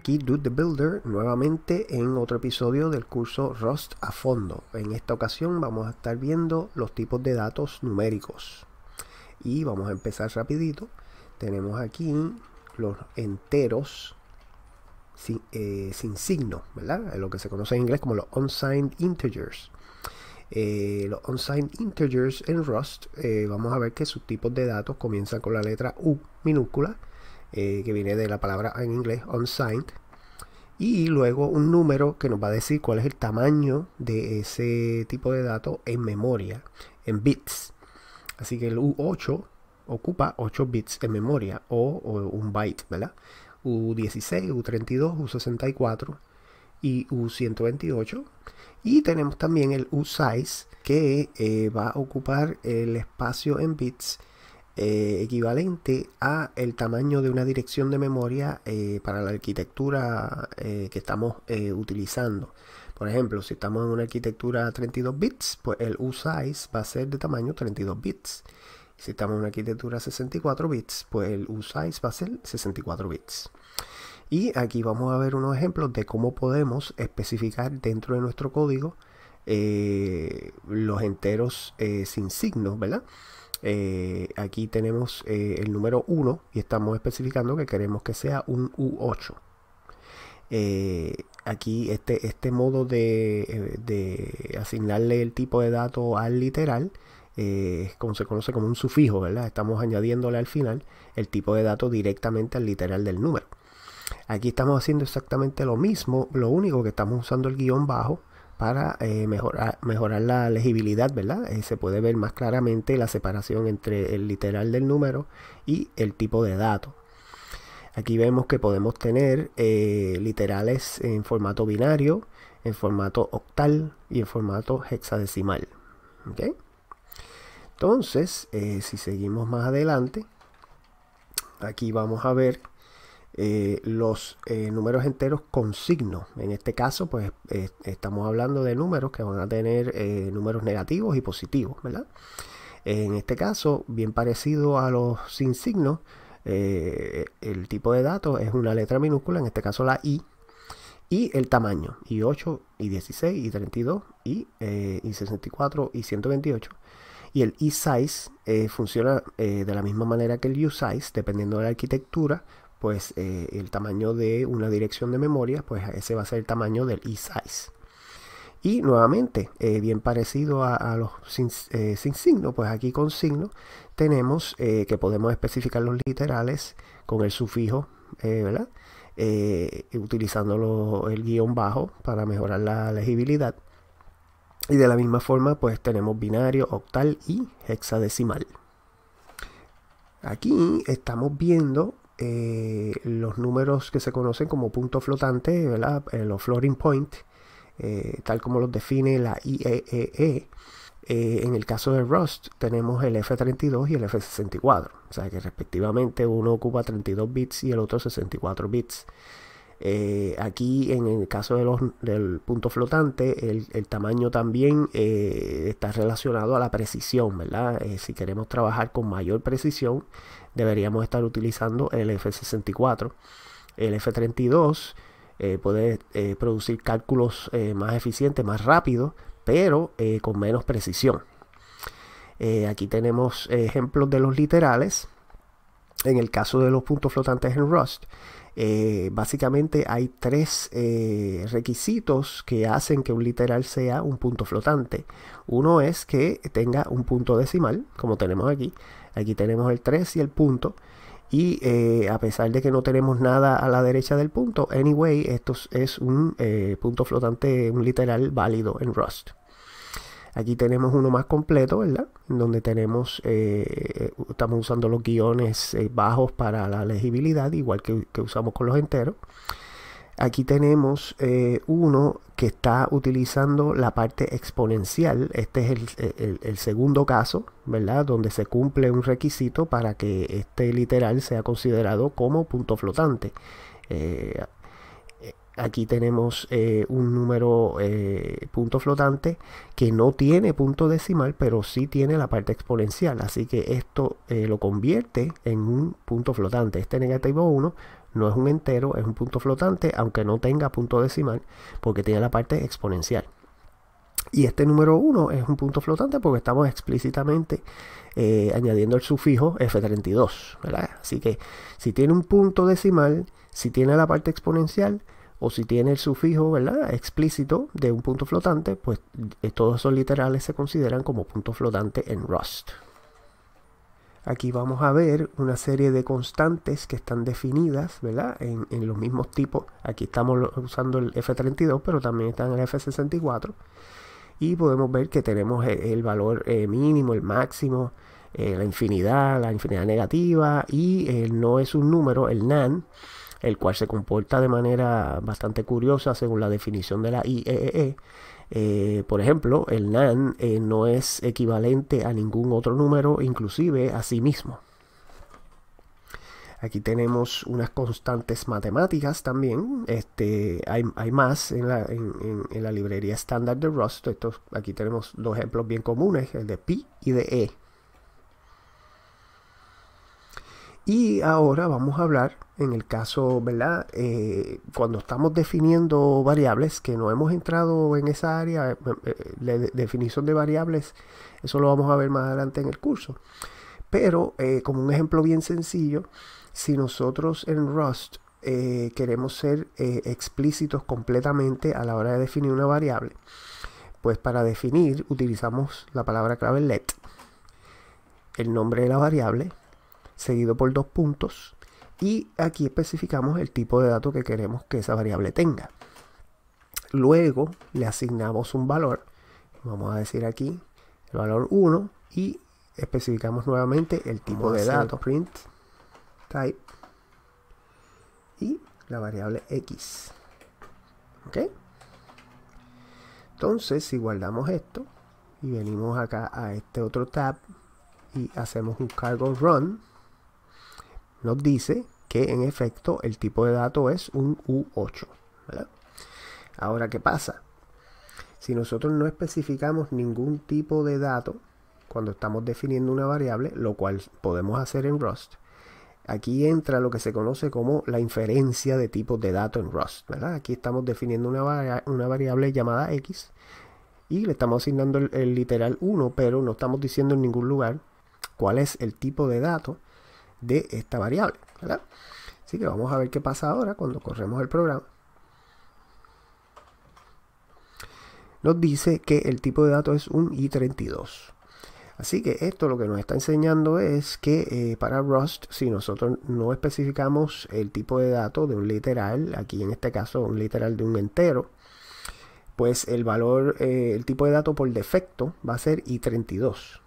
aquí Dude the Builder nuevamente en otro episodio del curso Rust a fondo. En esta ocasión vamos a estar viendo los tipos de datos numéricos y vamos a empezar rapidito. Tenemos aquí los enteros sin signo, ¿verdad? Lo que se conoce en inglés como los unsigned integers. Los unsigned integers en Rust, vamos a ver que sus tipos de datos comienzan con la letra U minúscula, que viene de la palabra en inglés unsigned, y luego un número que nos va a decir cuál es el tamaño de ese tipo de datos en memoria, en bits. Así que el U8 ocupa 8 bits en memoria o un byte, ¿verdad? U16, U32, U64 y U128. Y tenemos también el usize, que va a ocupar el espacio en bits equivalente a el tamaño de una dirección de memoria para la arquitectura que estamos utilizando. Por ejemplo, si estamos en una arquitectura 32 bits, pues el usize va a ser de tamaño 32 bits. Si estamos en una arquitectura 64 bits, pues el usize va a ser 64 bits. Y aquí vamos a ver unos ejemplos de cómo podemos especificar dentro de nuestro código los enteros sin signos, ¿verdad? Aquí tenemos el número 1 y estamos especificando que queremos que sea un U8. Aquí este modo de asignarle el tipo de dato al literal como se conoce como un sufijo, ¿verdad? Estamos añadiéndole al final el tipo de dato directamente al literal del número. Aquí estamos haciendo exactamente lo mismo, lo único que estamos usando el guión bajo para mejorar la legibilidad, ¿verdad? Se puede ver más claramente la separación entre el literal del número y el tipo de dato. Aquí vemos que podemos tener literales en formato binario, en formato octal y en formato hexadecimal. ¿Okay? Entonces, si seguimos más adelante, aquí vamos a ver los números enteros con signo. En este caso, pues estamos hablando de números que van a tener números negativos y positivos, ¿verdad? En este caso, bien parecido a los sin signo, el tipo de datos es una letra minúscula, en este caso la I, y el tamaño, y 8, y 16, y 32, y 64, y 128. Y el eSize funciona de la misma manera que el usize, dependiendo de la arquitectura. Pues el tamaño de una dirección de memoria, pues ese va a ser el tamaño del eSize. Y nuevamente, bien parecido a los sin signo, pues aquí con signo tenemos que podemos especificar los literales con el sufijo, ¿verdad? Utilizando el guión bajo para mejorar la legibilidad. Y de la misma forma, pues tenemos binario, octal y hexadecimal. Aquí estamos viendo los números que se conocen como punto flotante, ¿verdad? Los floating point, tal como los define la IEEE. En el caso de Rust tenemos el F32 y el F64, o sea que respectivamente uno ocupa 32 bits y el otro 64 bits. Aquí en el caso del punto flotante, el tamaño también está relacionado a la precisión, ¿verdad? Si queremos trabajar con mayor precisión, deberíamos estar utilizando el F64. El F32 puede producir cálculos más eficientes, más rápidos, pero con menos precisión. Aquí tenemos ejemplos de los literales. En el caso de los puntos flotantes en Rust, básicamente hay tres requisitos que hacen que un literal sea un punto flotante. Uno es que tenga un punto decimal, como tenemos aquí. Aquí tenemos el 3 y el punto. Y a pesar de que no tenemos nada a la derecha del punto, anyway, esto es un punto flotante, un literal válido en Rust. Aquí tenemos uno más completo, ¿verdad? Donde tenemos, estamos usando los guiones bajos para la legibilidad, igual que usamos con los enteros. Aquí tenemos uno que está utilizando la parte exponencial. Este es el segundo caso, ¿verdad? Donde se cumple un requisito para que este literal sea considerado como punto flotante. Aquí tenemos un número punto flotante que no tiene punto decimal, pero sí tiene la parte exponencial. Así que esto lo convierte en un punto flotante. Este negativo 1 no es un entero, es un punto flotante, aunque no tenga punto decimal, porque tiene la parte exponencial. Y este número 1 es un punto flotante porque estamos explícitamente añadiendo el sufijo F32, ¿verdad? Así que si tiene un punto decimal, si tiene la parte exponencial o si tiene el sufijo, ¿verdad?, explícito de un punto flotante, pues todos esos literales se consideran como punto flotante en Rust. Aquí vamos a ver una serie de constantes que están definidas, ¿verdad?, en los mismos tipos. Aquí estamos usando el F32, pero también está en el F64. Y podemos ver que tenemos el valor mínimo, el máximo, la infinidad negativa, y no es un número, el NaN, el cual se comporta de manera bastante curiosa según la definición de la IEEE. Por ejemplo, el NaN no es equivalente a ningún otro número, inclusive a sí mismo. Aquí tenemos unas constantes matemáticas también. Hay más en la librería estándar de Rust. Aquí tenemos dos ejemplos bien comunes, el de pi y de e. Y ahora vamos a hablar en el caso, ¿verdad? Cuando estamos definiendo variables, que no hemos entrado en esa área, de definición de variables, eso lo vamos a ver más adelante en el curso. Pero como un ejemplo bien sencillo, si nosotros en Rust queremos ser explícitos completamente a la hora de definir una variable, pues para definir utilizamos la palabra clave let, el nombre de la variable, seguido por 2 puntos, y aquí especificamos el tipo de dato que queremos que esa variable tenga. Luego le asignamos un valor, vamos a decir aquí el valor 1, y especificamos nuevamente el tipo de dato, print type, y la variable x. ¿Ok? Entonces, si guardamos esto y venimos acá a este otro tab y hacemos un cargo run, nos dice que en efecto el tipo de dato es un U8, ¿verdad? Ahora, ¿qué pasa? Si nosotros no especificamos ningún tipo de dato cuando estamos definiendo una variable, lo cual podemos hacer en Rust, aquí entra lo que se conoce como la inferencia de tipos de datos en Rust, ¿verdad? Aquí estamos definiendo una variable llamada x y le estamos asignando el literal 1, pero no estamos diciendo en ningún lugar cuál es el tipo de dato de esta variable, ¿verdad? Así que vamos a ver qué pasa ahora cuando corremos el programa. Nos dice que el tipo de dato es un i32. Así que esto lo que nos está enseñando es que para Rust, si nosotros no especificamos el tipo de dato de un literal, aquí en este caso un literal de un entero, pues el valor, el tipo de dato por defecto va a ser i32.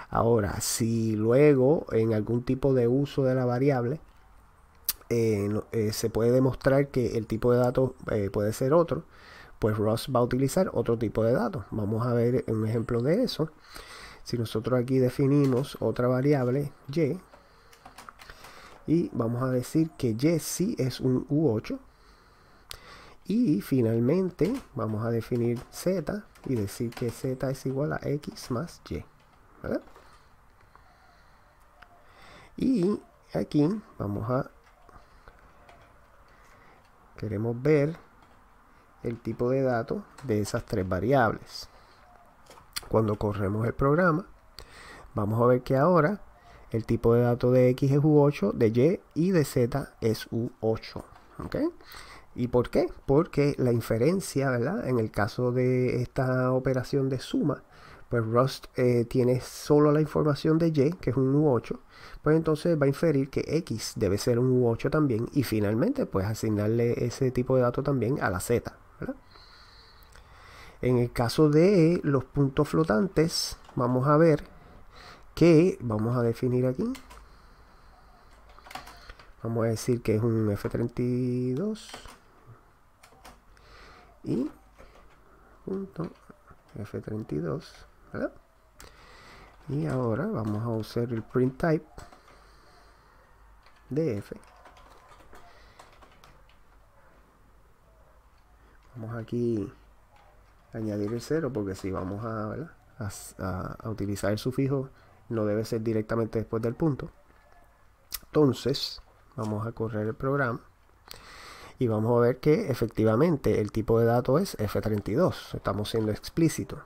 Ahora, si luego en algún tipo de uso de la variable se puede demostrar que el tipo de dato puede ser otro, pues Rust va a utilizar otro tipo de datos. Vamos a ver un ejemplo de eso. Si nosotros aquí definimos otra variable y, y vamos a decir que y sí es un U8, y finalmente vamos a definir z y decir que z es igual a x más y, ¿verdad? Y aquí queremos ver el tipo de datos de esas tres variables. Cuando corremos el programa, vamos a ver que ahora el tipo de datos de x es U8, de y de z es U8. ¿Ok? ¿Y por qué? Porque la inferencia, ¿verdad? En el caso de esta operación de suma, pues Rust tiene solo la información de y, que es un U8, pues entonces va a inferir que x debe ser un U8 también, y finalmente pues asignarle ese tipo de dato también a la z, ¿verdad? En el caso de los puntos flotantes, vamos a ver que vamos a definir aquí, vamos a decir que es un F32 y punto F32, ¿verdad? Y ahora vamos a usar el print type de F. Vamos aquí a añadir el 0 porque si vamos a utilizar el sufijo no debe ser directamente después del punto. Entonces vamos a correr el programa Y vamos a ver que efectivamente el tipo de dato es F32. Estamos siendo explícitos.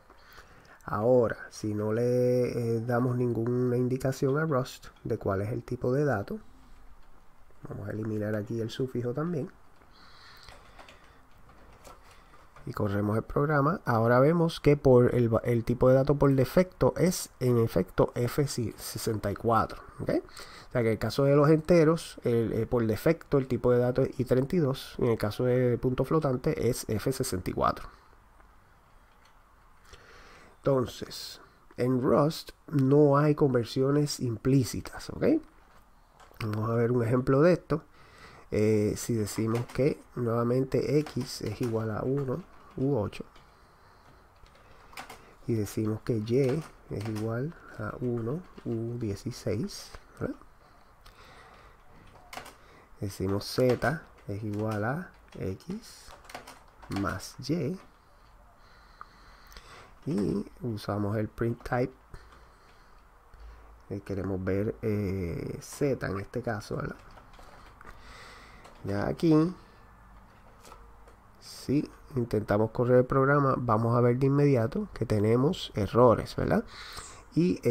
Ahora, si no le damos ninguna indicación a Rust de cuál es el tipo de dato, vamos a eliminar aquí el sufijo también. Y corremos el programa. Ahora vemos que por el tipo de dato por defecto es en efecto F64. ¿Okay? O sea que en el caso de los enteros, por defecto el tipo de dato es I32. Y en el caso de punto flotante es F64. Entonces, en Rust no hay conversiones implícitas. ¿Okay? Vamos a ver un ejemplo de esto. Si decimos que nuevamente X es igual a 1 u 8 y decimos que Y es igual a 1 u 16, ¿verdad? Decimos Z es igual a X más Y y usamos el print type. Queremos ver Z en este caso, ¿verdad? Ya aquí, si intentamos correr el programa, vamos a ver de inmediato que tenemos errores, ¿verdad? Y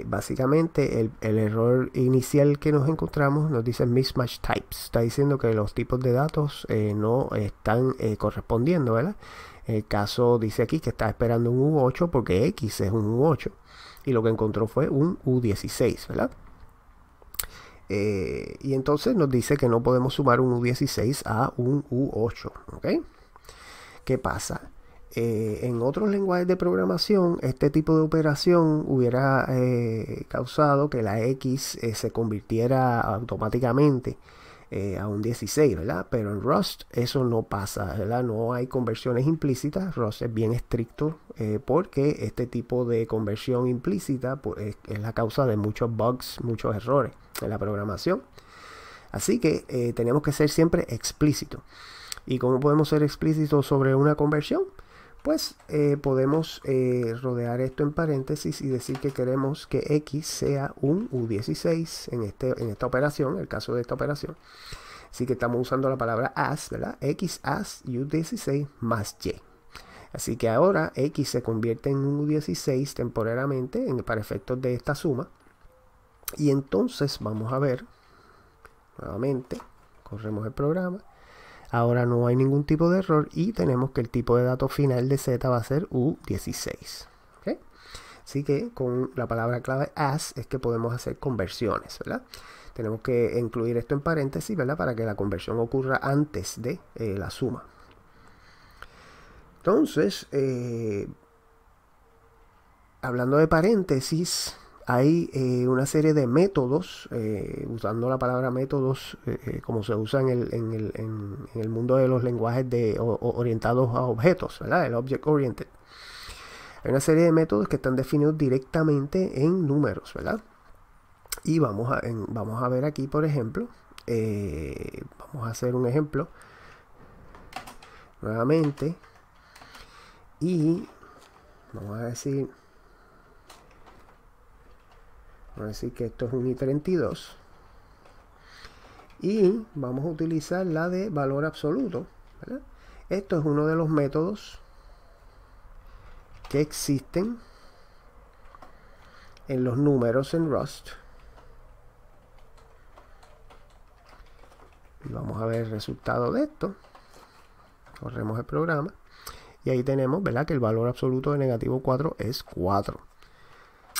básicamente el error inicial que nos encontramos nos dice mismatch types. Está diciendo que los tipos de datos no están correspondiendo, ¿verdad? El caso dice aquí que está esperando un U8 porque X es un U8 y lo que encontró fue un U16, ¿verdad? Y entonces nos dice que no podemos sumar un U16 a un U8. ¿Okay? ¿Qué pasa? En otros lenguajes de programación, este tipo de operación hubiera causado que la X se convirtiera automáticamente a un 16, ¿verdad? Pero en Rust eso no pasa, ¿verdad? No hay conversiones implícitas. Rust es bien estricto porque este tipo de conversión implícita pues, es la causa de muchos bugs, muchos errores en la programación. Así que tenemos que ser siempre explícitos. ¿Y cómo podemos ser explícitos sobre una conversión? Pues podemos rodear esto en paréntesis y decir que queremos que X sea un U16 en esta operación, el caso de esta operación. Así que estamos usando la palabra as, ¿verdad? X as U16 más Y. Así que ahora X se convierte en un U16 temporariamente para efectos de esta suma. Y entonces vamos a ver, nuevamente, corremos el programa. Ahora no hay ningún tipo de error y tenemos que el tipo de dato final de Z va a ser U16. ¿Okay? Así que con la palabra clave as es que podemos hacer conversiones, ¿verdad? Tenemos que incluir esto en paréntesis, ¿verdad? Para que la conversión ocurra antes de la suma. Entonces, hablando de paréntesis, hay una serie de métodos, usando la palabra métodos como se usa en el mundo de los lenguajes orientados a objetos, ¿verdad? El object oriented. Hay una serie de métodos que están definidos directamente en números, ¿verdad? Y vamos a ver aquí, por ejemplo, vamos a hacer un ejemplo nuevamente y vamos a decir que esto es un I32 y vamos a utilizar la de valor absoluto, ¿verdad? Esto es uno de los métodos que existen en los números en Rust. Y vamos a ver el resultado de esto. Corremos el programa y ahí tenemos, ¿verdad?, que el valor absoluto de negativo 4 es 4.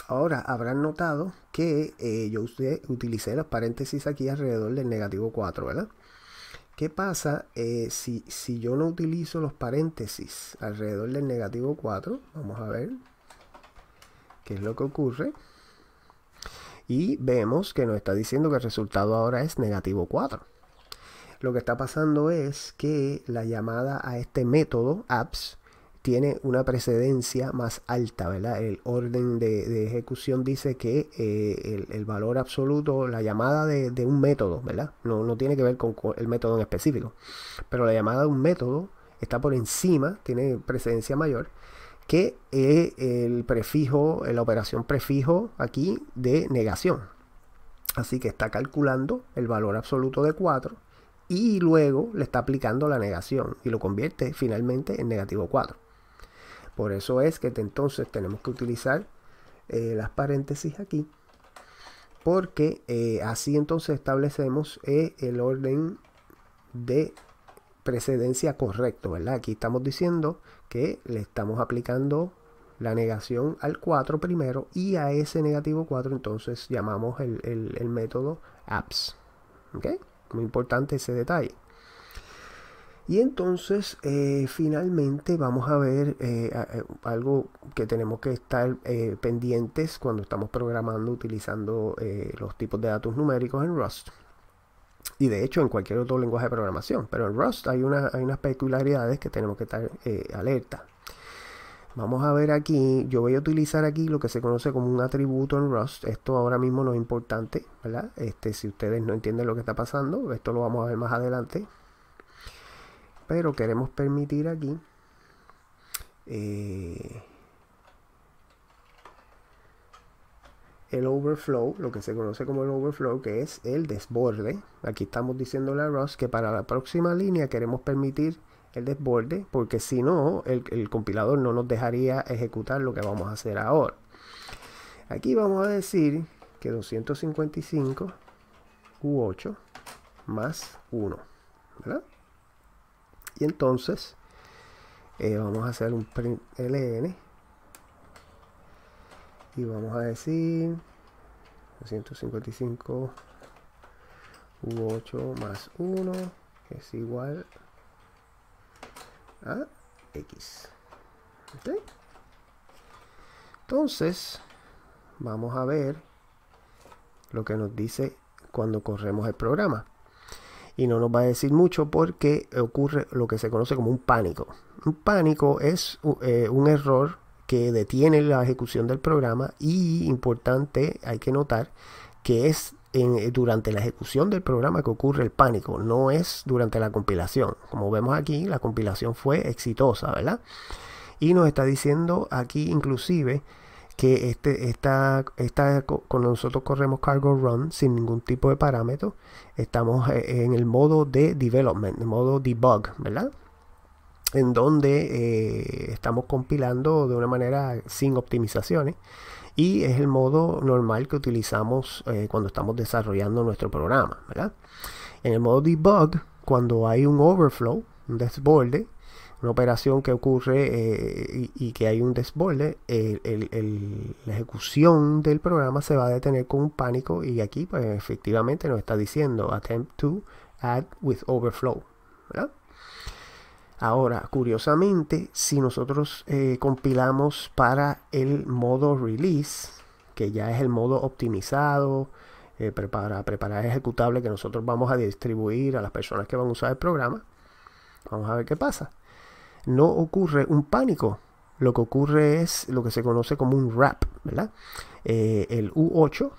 Ahora habrán notado que yo utilicé las paréntesis aquí alrededor del negativo 4, ¿verdad? ¿Qué pasa si yo no utilizo los paréntesis alrededor del negativo 4? Vamos a ver qué es lo que ocurre. Y vemos que nos está diciendo que el resultado ahora es negativo 4. Lo que está pasando es que la llamada a este método apps tiene una precedencia más alta, ¿verdad? El orden de ejecución dice que el valor absoluto, la llamada de un método, ¿verdad? No tiene que ver con el método en específico, pero la llamada de un método está por encima, tiene precedencia mayor que el prefijo, la operación prefijo aquí de negación. Así que está calculando el valor absoluto de 4 y luego le está aplicando la negación y lo convierte finalmente en negativo 4. Por eso es que entonces tenemos que utilizar las paréntesis aquí, porque así entonces establecemos el orden de precedencia correcto, ¿verdad? Aquí estamos diciendo que le estamos aplicando la negación al 4 primero, y a ese negativo 4 entonces llamamos el método apps. ¿Ok? Muy importante ese detalle. Y entonces finalmente vamos a ver algo que tenemos que estar pendientes cuando estamos programando utilizando los tipos de datos numéricos en Rust. Y de hecho en cualquier otro lenguaje de programación. Pero en Rust hay unas peculiaridades que tenemos que estar alerta. Vamos a ver aquí, yo voy a utilizar aquí lo que se conoce como un atributo en Rust. Esto ahora mismo no es importante, ¿verdad? Si ustedes no entienden lo que está pasando, esto lo vamos a ver más adelante. Pero queremos permitir aquí el overflow, lo que se conoce como el overflow, que es el desborde. Aquí estamos diciéndole a Rust que para la próxima línea queremos permitir el desborde, porque si no, el compilador no nos dejaría ejecutar lo que vamos a hacer ahora. Aquí vamos a decir que 255 U8 más 1, ¿verdad? Y entonces vamos a hacer un print ln y vamos a decir 255 U8 más 1 es igual a X. ¿Okay? Entonces vamos a ver lo que nos dice cuando corremos el programa. Y no nos va a decir mucho porque ocurre lo que se conoce como un pánico. Un pánico es un error que detiene la ejecución del programa, y importante, hay que notar que es durante la ejecución del programa que ocurre el pánico, no es durante la compilación. Como vemos aquí, la compilación fue exitosa, ¿verdad? Y nos está diciendo aquí inclusive que cuando nosotros corremos cargo run sin ningún tipo de parámetro, estamos en el modo de development, el modo debug, ¿verdad? En donde estamos compilando de una manera sin optimizaciones, y es el modo normal que utilizamos cuando estamos desarrollando nuestro programa, ¿verdad? En el modo debug, cuando hay un overflow, un desborde, una operación que ocurre y que hay un desborde, la ejecución del programa se va a detener con un pánico, y aquí pues efectivamente nos está diciendo attempt to add with overflow, ¿verdad? Ahora, curiosamente, si nosotros compilamos para el modo release, que ya es el modo optimizado, para preparar ejecutable que nosotros vamos a distribuir a las personas que van a usar el programa, vamos a ver qué pasa. No ocurre un pánico, lo que ocurre es lo que se conoce como un wrap, ¿verdad? El U8,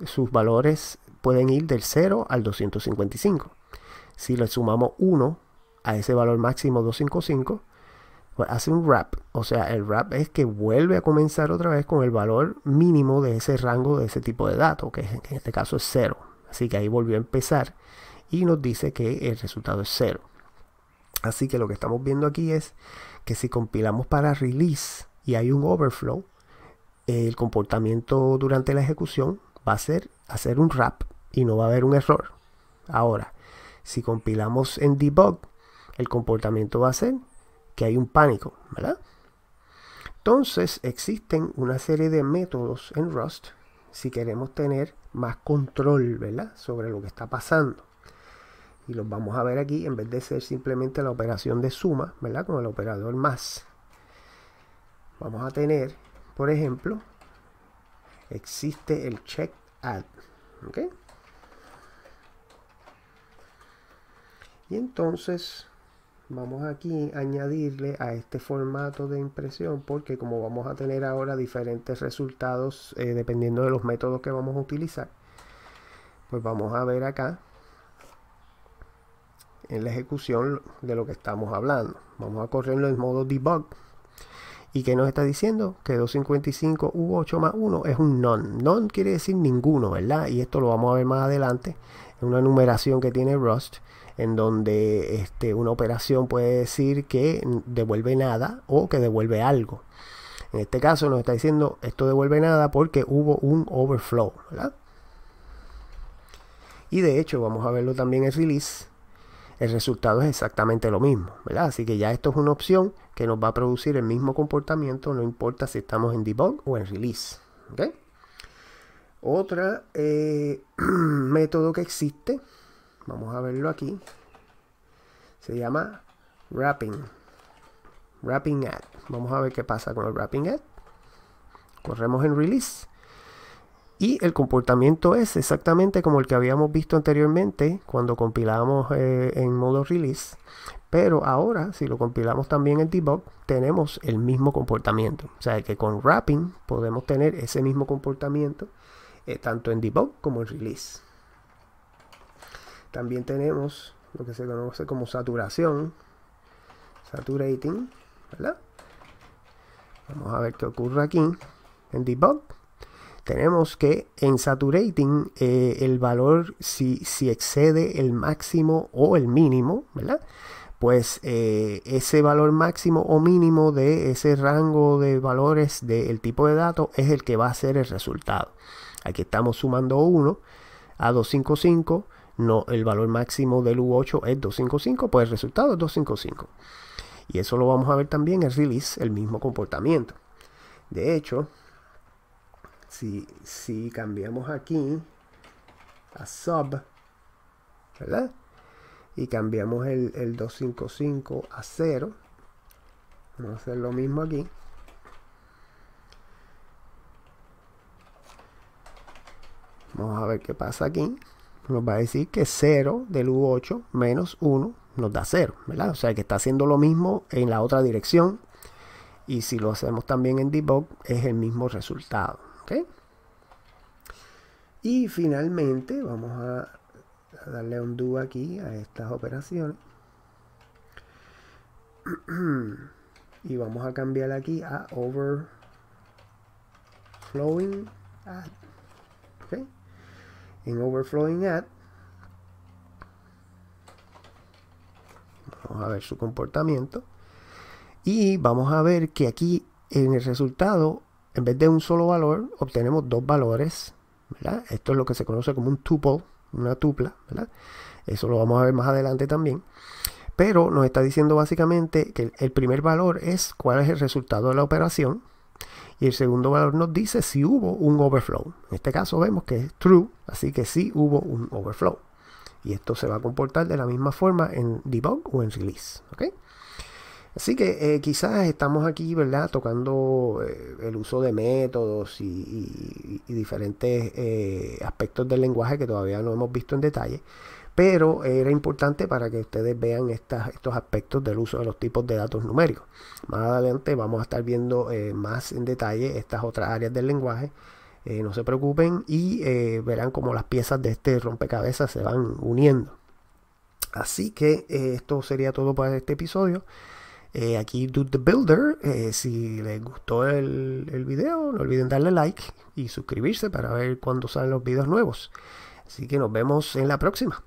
sus valores pueden ir del 0 al 255. Si le sumamos 1 a ese valor máximo 255, pues hace un wrap. O sea, el wrap es que vuelve a comenzar otra vez con el valor mínimo de ese rango, de ese tipo de datos, que en este caso es 0. Así que ahí volvió a empezar y nos dice que el resultado es 0. Así que lo que estamos viendo aquí es que si compilamos para release y hay un overflow, el comportamiento durante la ejecución va a ser hacer un wrap y no va a haber un error. Ahora, si compilamos en debug, el comportamiento va a ser que hay un pánico, ¿verdad? Entonces existen una serie de métodos en Rust si queremos tener más control, ¿verdad?, sobre lo que está pasando. Y los vamos a ver aquí, en vez de ser simplemente la operación de suma, ¿verdad?, con el operador más. Vamos a tener, por ejemplo, existe el check add, ¿ok? Y entonces vamos aquí a añadirle a este formato de impresión, porque como vamos a tener ahora diferentes resultados dependiendo de los métodos que vamos a utilizar, pues vamos a ver acá en la ejecución de lo que estamos hablando. Vamos a correrlo en modo debug. ¿Y qué nos está diciendo? Que 255 U8 más 1 es un none. None quiere decir ninguno, ¿verdad? Y esto lo vamos a ver más adelante. Es una numeración que tiene Rust. en donde una operación puede decir que devuelve nada o que devuelve algo. En este caso nos está diciendo esto devuelve nada porque hubo un overflow, ¿verdad? Y de hecho vamos a verlo también en release. El resultado es exactamente lo mismo, ¿verdad? Así que ya esto es una opción que nos va a producir el mismo comportamiento, no importa si estamos en debug o en release, ¿ok? Otra método que existe, vamos a verlo aquí, se llama wrapping add. Vamos a ver qué pasa con el wrapping add. Corremos en release y el comportamiento es exactamente como el que habíamos visto anteriormente cuando compilamos en modo release, pero ahora si lo compilamos también en debug tenemos el mismo comportamiento. O sea que con wrapping podemos tener ese mismo comportamiento tanto en debug como en release. También tenemos lo que se conoce como saturating, ¿verdad? Vamos a ver qué ocurre aquí en debug. Tenemos que en saturating el valor si excede el máximo o el mínimo, ¿verdad? Pues ese valor máximo o mínimo de ese rango de valores del tipo de datos es el que va a ser el resultado. Aquí estamos sumando 1 a 255. No, el valor máximo del U8 es 255, pues el resultado es 255. Y eso lo vamos a ver también en release, el mismo comportamiento. De hecho, si cambiamos aquí a sub, ¿verdad? Y cambiamos el 255 a 0, vamos a hacer lo mismo aquí. Vamos a ver qué pasa aquí. Nos va a decir que 0 del U8 menos 1 nos da 0, ¿verdad? O sea que está haciendo lo mismo en la otra dirección. Y si lo hacemos también en debug, es el mismo resultado, ¿ok? Y finalmente vamos a darle undo aquí a estas operaciones. Y vamos a cambiar aquí a overflowing add. ¿Okay? En overflowing add vamos a ver su comportamiento y vamos a ver que aquí en el resultado en vez de un solo valor obtenemos dos valores, ¿verdad? Esto es lo que se conoce como un tuple, una tupla, ¿verdad? Eso lo vamos a ver más adelante también, pero nos está diciendo básicamente que el primer valor es cuál es el resultado de la operación. Y el segundo valor nos dice si hubo un overflow. En este caso vemos que es true, así que sí hubo un overflow. Y esto se va a comportar de la misma forma en debug o en release. ¿Okay? Así que quizás estamos aquí, ¿verdad? Tocando el uso de métodos y diferentes aspectos del lenguaje que todavía no hemos visto en detalle. Pero era importante para que ustedes vean estos aspectos del uso de los tipos de datos numéricos. Más adelante vamos a estar viendo más en detalle estas otras áreas del lenguaje. No se preocupen y verán cómo las piezas de este rompecabezas se van uniendo. Así que esto sería todo para este episodio. Aquí Dude the Builder. Si les gustó el video, no olviden darle like y suscribirse para ver cuando salen los videos nuevos. Así que nos vemos en la próxima.